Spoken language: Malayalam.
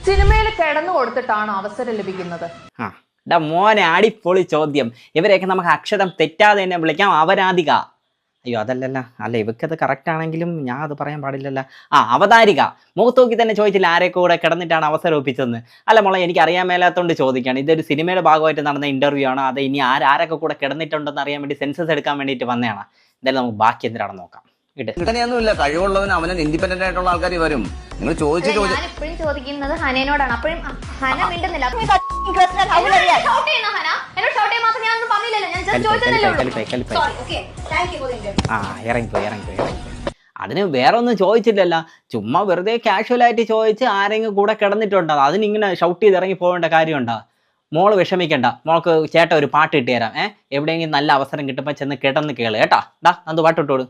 സിനിമയിൽ കിടന്നു കൊടുത്തിട്ടാണോ അവസരം ലഭിക്കുന്നത്? മോനെ അടിപൊളി ചോദ്യം. ഇവരെയൊക്കെ നമുക്ക് അക്ഷരം തെറ്റാതെ തന്നെ വിളിക്കാം അവരാധിക. അയ്യോ അതല്ലല്ല, അല്ല ഇവക്കത് കറക്റ്റ് ആണെങ്കിലും ഞാൻ അത് പറയാൻ പാടില്ലല്ലോ. അവതാരിക. മുഖത്ത് നോക്കി തന്നെ ചോദിച്ചില്ല ആരെയൊക്കെ കൂടെ കിടന്നിട്ടാണ് അവസരം ഒപ്പിച്ചതെന്ന്. അല്ല മോളെ, എനിക്ക് അറിയാൻ മേലാത്തോണ്ട് ചോദിക്കുകയാണ്. ഇതൊരു സിനിമയുടെ ഭാഗമായിട്ട് നടന്ന ഇന്റർവ്യൂ ആണോ അത് ഇനി ആരൊക്കെ കൂടെ കിടന്നിട്ടുണ്ടെന്ന് അറിയാൻ വേണ്ടി സെൻസസ് എടുക്കാൻ വേണ്ടിയിട്ട് വന്നതാണ്. എന്തായാലും നമുക്ക് ബാക്കി എന്തിനാണെന്ന് നോക്കാം. ഇങ്ങനെയൊന്നുമില്ല, കഴിവുള്ളവന് അവന് ഇൻഡിപെൻഡന്റ് ആയിട്ടുള്ള ആൾക്കാർ വരും. നിങ്ങൾ ഇപ്പോഴും ചോദിക്കുന്നത് ഹനേനോടാണ്. അപ്പോഴും ഹന മിണ്ടുന്നില്ല. ഇറങ്ങിപ്പോയി. അതിന് വേറെ ഒന്നും ചോദിച്ചില്ലല്ലോ, ചുമ്മാ വെറുതെ കാഷ്വലായിട്ട് ചോദിച്ച് ആരെങ്കിലും കൂടെ കിടന്നിട്ടുണ്ടോ, അതിനിങ്ങനെ ഷൗട്ട് ചെയ്ത് ഇറങ്ങി പോകേണ്ട കാര്യമുണ്ടോ? മോള് വിഷമിക്കണ്ട, മോൾക്ക് ചേട്ടൻ ഒരു പാട്ട് ഇട്ട് തരാം. എവിടെയെങ്കിലും നല്ല അവസരം കിട്ടുമ്പോൾ ചെന്ന് കിടന്ന് കേള് കേട്ടാ. അത് പാട്ട് ഇട്ടോളൂ.